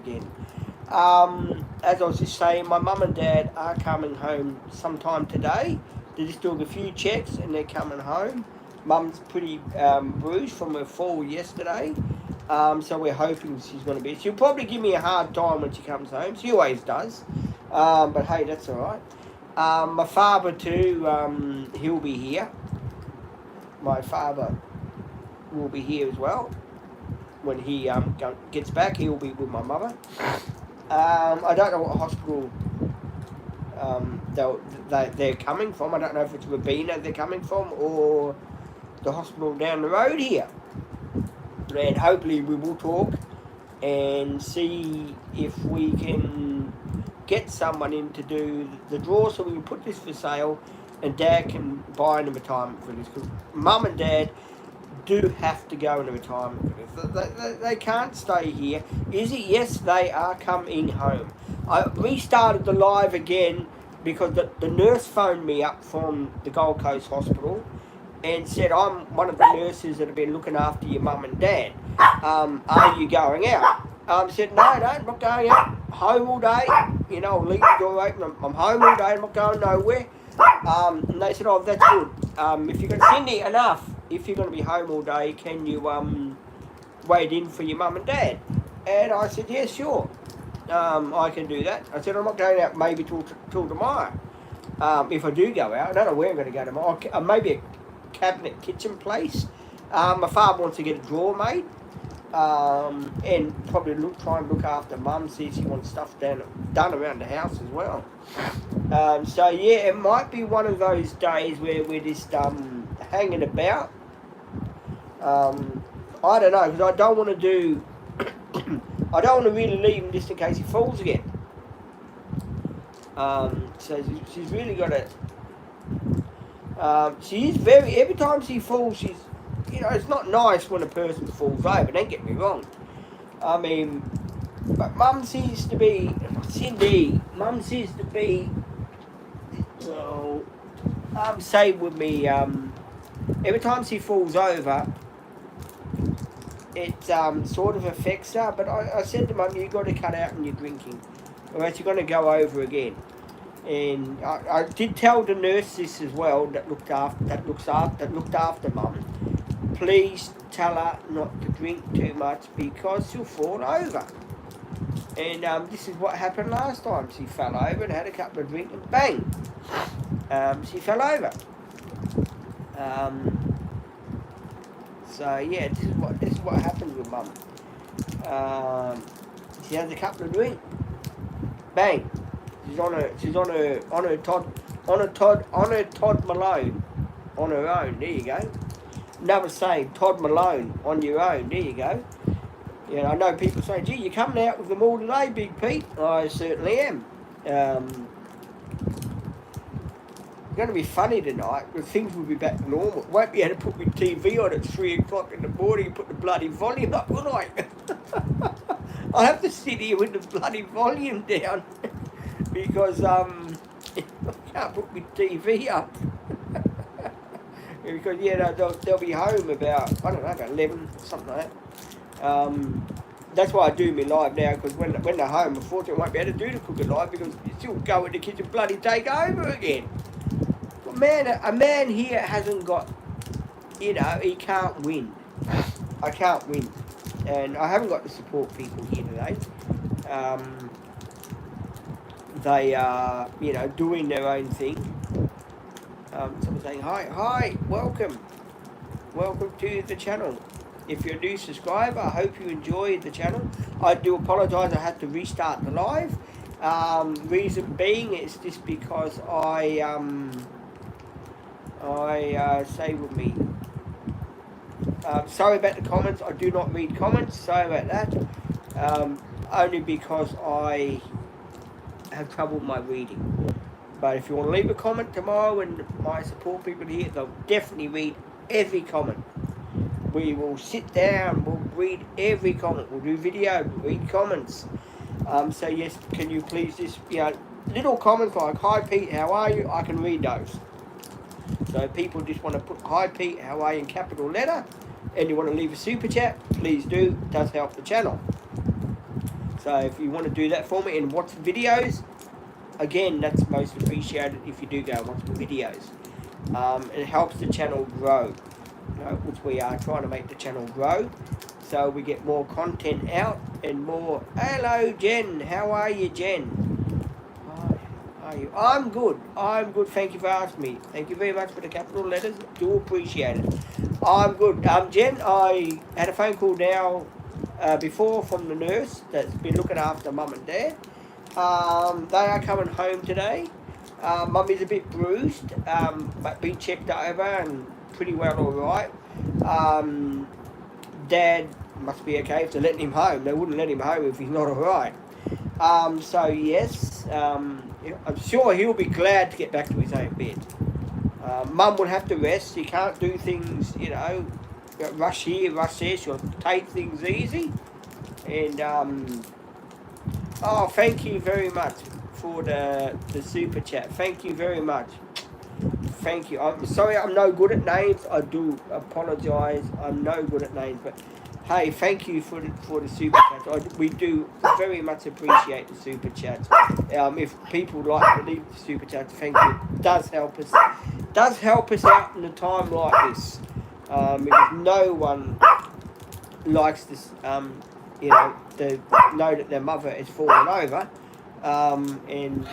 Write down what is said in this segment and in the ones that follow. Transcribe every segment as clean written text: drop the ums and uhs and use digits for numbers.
again. As I was just saying, my mum and dad are coming home sometime today. They're just doing a few checks and they're coming home. Mum's pretty bruised from her fall yesterday. So we're hoping she's going to be... She'll probably give me a hard time when she comes home. She always does. But hey, that's all right. My father too, he'll be here. My father will be here as well. When he gets back, he'll be with my mother. I don't know what hospital they're coming from. I don't know if it's Rabina they're coming from or the hospital down the road here. And hopefully we will talk and see if we can get someone in to do the draw so we can put this for sale and Dad can buy in a retirement village. Because Mum and Dad do have to go in a retirement village. They can't stay here. Is it? Yes, they are coming home. I restarted the live again because the nurse phoned me up from the Gold Coast Hospital and said, I'm one of the nurses that have been looking after your mum and dad. Are you going out? I said, no, I'm not going out. Home all day. You know, I'll leave the door open. I'm home all day. I'm not going nowhere. And they said, oh, that's good. If you're going to send it enough, if you're going to be home all day, can you wait in for your mum and dad? And I said, yeah, sure. I can do that. I said, I'm not going out maybe till tomorrow. If I do go out, I don't know where I'm going to go tomorrow. Maybe a cabinet kitchen place. My father wants to get a drawer made. And probably try and look after mum, see if she wants stuff done around the house as well. So yeah, it might be one of those days where we're just hanging about. I don't know, because I don't want to do I don't want to really leave him just in case he falls again. So she's really got to she is very, every time she falls, she's, you know, it's not nice when a person falls over, don't get me wrong. I mean, but Mum seems to be, Cindy, Mum seems to be, well, say with me, every time she falls over, it sort of affects her, but I said to Mum, you've got to cut out on your drinking, or else you're going to go over again. And I did tell the nurse this as well, that looked after Mum. Please tell her not to drink too much because she'll fall over. And this is what happened last time. She fell over and had a couple of drinks and bang, she fell over. So yeah, this is what happens with Mum. She has a couple of drinks, bang. She's on a Todd Malone on her own. There you go. Another saying, Todd Malone on your own. There you go. Yeah, I know people say, gee, you're coming out with them all today, Big Pete. I certainly am. It's going to be funny tonight because things will be back to normal. Won't be able to put my TV on at 3 o'clock in the morning and put the bloody volume up, will I? I'll have to sit here with the bloody volume down. Because I can't put my TV up. Because yeah, they'll be home about, I don't know, about 11, something like that. That's why I do me live now, because when they're home, unfortunately I won't be able to do the cooking live because you still go in the kitchen bloody take over again. But man, a man here hasn't got, you know, he can't win. I can't win. And I haven't got to support people here today. They are, you know, doing their own thing. Someone saying, hi, welcome to the channel. If you're a new subscriber, I hope you enjoyed the channel. I do apologise, I had to restart the live. Reason being, it's just because I say with me, sorry about the comments, I do not read comments, sorry about that. Only because I have trouble with my reading. But if you want to leave a comment tomorrow and my support people here, they'll definitely read every comment. We will sit down, we'll read every comment, we'll do video, we'll read comments. So yes, can you please just, you know, little comments like, hi Pete, how are you? I can read those. So if people just want to put, hi Pete, how are you, in capital letter, and you want to leave a super chat, please do, it does help the channel. So if you want to do that for me and watch the videos, again, that's most appreciated if you do go and watch the videos. It helps the channel grow, which we are trying to make the channel grow, so we get more content out and more. Hello, Jen. How are you, Jen? Hi. How are you? I'm good. I'm good. Thank you for asking me. Thank you very much for the capital letters. Do appreciate it. I'm good. Jen, I had a phone call now before from the nurse that's been looking after Mum and Dad. They are coming home today. Mummy's a bit bruised, but been checked over and pretty well all right. Dad must be okay if they're letting him home. They wouldn't let him home if he's not all right. So yes, I'm sure he'll be glad to get back to his own bed. Mum will have to rest. She can't do things, rush here, rush there. She'll take things easy. And oh, thank you very much for the super chat. Thank you very much. Thank you. I'm sorry I'm no good at names. I do apologise. I'm no good at names. But hey, thank you for the super chats. We do very much appreciate the super chats. If people like to leave the super chats, thank you. It does help us. Does help us out in a time like this. Because no one likes this. To know that their mother is falling over, and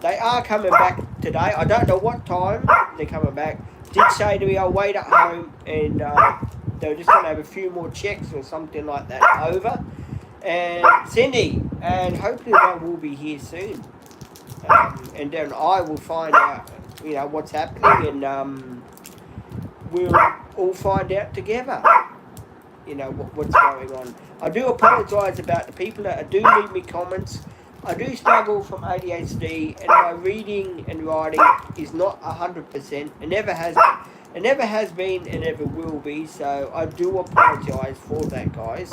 they are coming back today. I don't know what time they're coming back. Did say to me, I'll wait at home, and they're just going to have a few more checks or something like that over. And Cindy, and hopefully they will be here soon. And then I will find out, what's happening, and we'll all find out together. What's going on. I do apologise about the people that do leave me comments. I do struggle from ADHD, and my reading and writing is not 100%. It never has been, and never will be. So I do apologise for that, guys.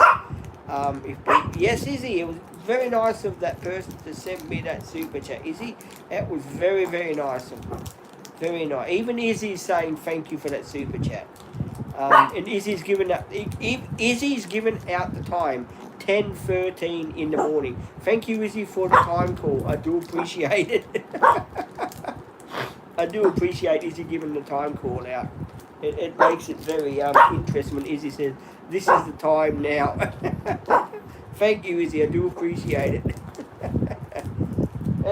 Yes, Izzy, it was very nice of that person to send me that super chat. Izzy, that was very, very nice of them. Very nice. Even Izzy's saying thank you for that super chat. And Izzy's given out the time, 10:13 in the morning. Thank you, Izzy, for the time call. I do appreciate it. I do appreciate Izzy giving the time call out. It makes it very interesting when Izzy says, "This is the time now." Thank you, Izzy. I do appreciate it. It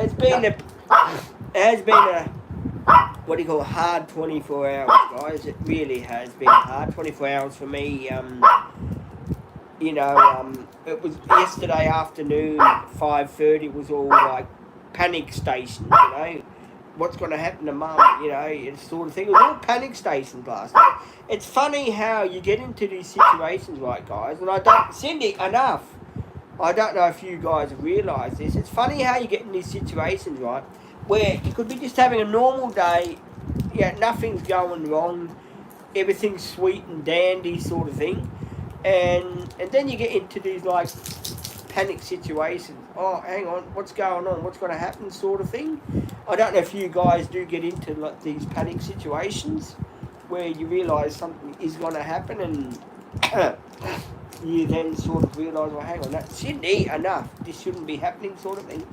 has been a hard 24 hours, guys. It really has been hard 24 hours for me. It was yesterday afternoon, 5:30 was all like panic stations, what's going to happen to Mum, sort of thing. It was all panic stations last night. It's funny how you get into these situations, right, guys, and Cindy, enough. I don't know if you guys realise this. It's funny how you get in these situations, right, where you could be just having a normal day, nothing's going wrong, everything's sweet and dandy sort of thing, and then you get into these like panic situations. Oh, hang on, what's going on? What's going to happen sort of thing? I don't know if you guys do get into like these panic situations where you realise something is going to happen, and you then sort of realise, well, hang on, that's Cindy, enough, this shouldn't be happening sort of thing.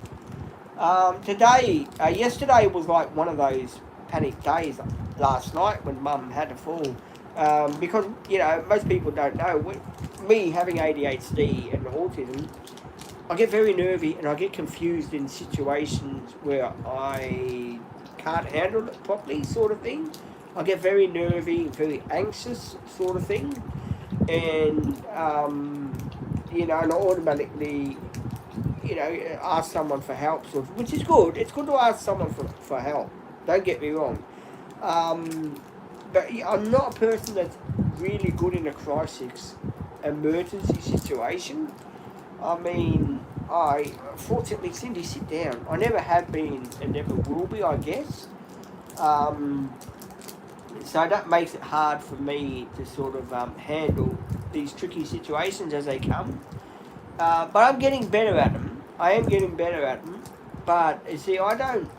Yesterday was like one of those panic days last night when Mum had to fall. Because, most people don't know, me having ADHD and autism, I get very nervy and I get confused in situations where I can't handle it properly sort of thing. I get very nervy, very anxious sort of thing. And, and I automatically ask someone for help, which is good. It's good to ask someone for help. Don't get me wrong. But I'm not a person that's really good in a crisis, emergency situation. I mean, fortunately, Cindy, sit down. I never have been and never will be, I guess. So that makes it hard for me to sort of handle these tricky situations as they come. But I'm getting better at them. I am getting better at them. But you see, I don't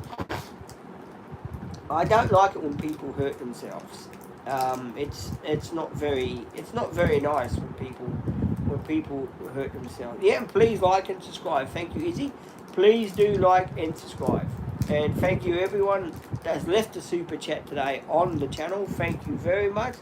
like it when people hurt themselves. It's not very nice when people when people hurt themselves. Yeah, and please like and subscribe. Thank you, Izzy. Please do like and subscribe. And thank you everyone that's left a super chat today on the channel. Thank you very much.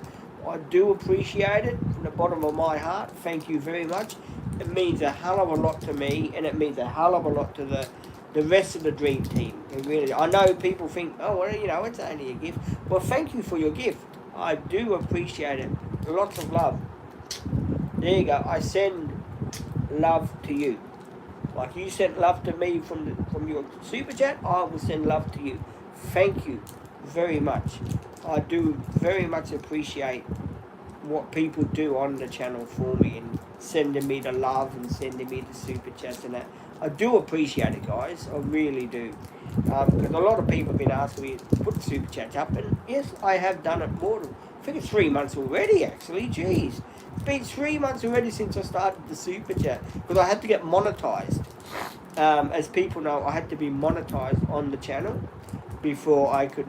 I do appreciate it from the bottom of my heart. Thank you very much. It means a hell of a lot to me, and it means a hell of a lot to the rest of the Dream Team. It really, I know people think, oh, well, you know, it's only a gift. Well, thank you for your gift. I do appreciate it. Lots of love. There you go. I send love to you. Like you sent love to me from your super chat, I will send love to you. Thank you very much. I do very much appreciate what people do on the channel for me and sending me the love and sending me the super chats and that. I do appreciate it, guys. I really do. Because a lot of people have been asking me to put super chats up, and yes, I have done it more than, I think it's 3 months already, actually. Jeez. It's been 3 months already since I started the super chat, because I had to get monetized. As people know, I had to be monetized on the channel before I could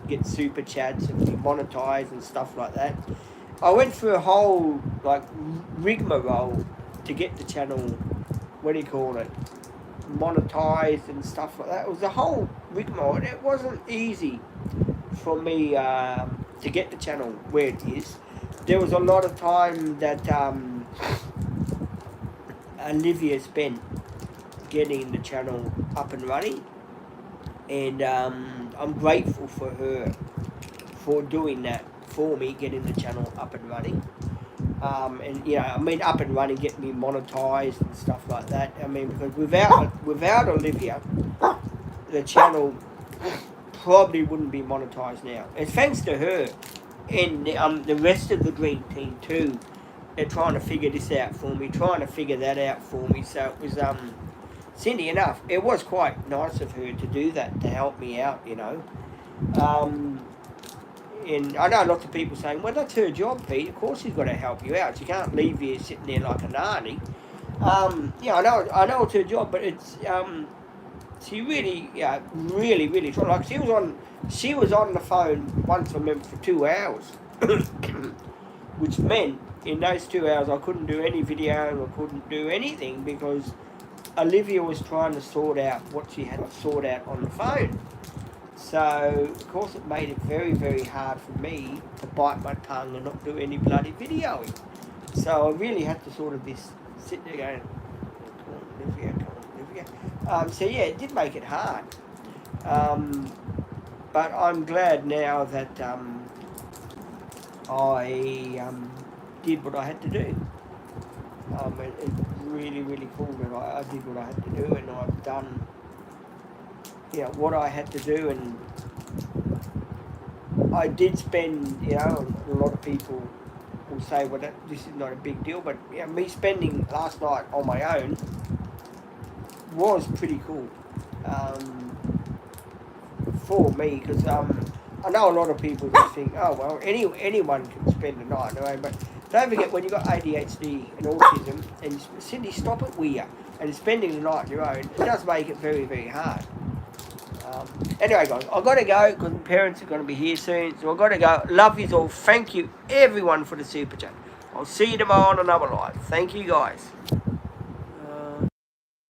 get super chats and be monetized and stuff like that. I went through a whole like rigmarole to get the channel, what do you call it, monetized and stuff like that. It was a whole rigmarole, and it wasn't easy for me to get the channel where it is. There was a lot of time that Olivia spent getting the channel up and running, and I'm grateful for her for doing that for me, getting the channel up and running. And you know, I mean, up and running, get me monetized and stuff like that. I mean, because without Olivia, the channel probably wouldn't be monetized now. And thanks to her and the rest of the Dream Team too. They're trying to figure this out for me, trying to figure that out for me. So it was Cindy enough. It was quite nice of her to do that, to help me out, you know. And I know lots of people saying, well, that's her job, Pete. Of course she's got to help you out. She can't leave you sitting there like a nanny. Yeah, I know it's her job, but it's she really, really tried. Like she was on the phone once, I remember, for 2 hours, which meant in those 2 hours I couldn't do any video, I couldn't do anything because Olivia was trying to sort out what she had to sort out on the phone. So, of course, it made it very, very hard for me to bite my tongue and not do any bloody videoing. So I really had to sort of sit there going, come on, Olivia. So yeah, it did make it hard. But I'm glad now that I did what I had to do. It's really, really cool that I did what I had to do, and I've done what I had to do, and I did spend, a lot of people will say, well, this is not a big deal, but me spending last night on my own was pretty cool for me, because I know a lot of people just think, oh, well, anyone can spend the night away, but don't forget, when you've got ADHD and autism, and Cindy, stop it, will ya? And spending the night on your own, it does make it very, very hard. Anyway, guys, I've got to go because my parents are going to be here soon, so I've got to go. Love you all. Thank you, everyone, for the super chat. I'll see you tomorrow on another live. Thank you, guys.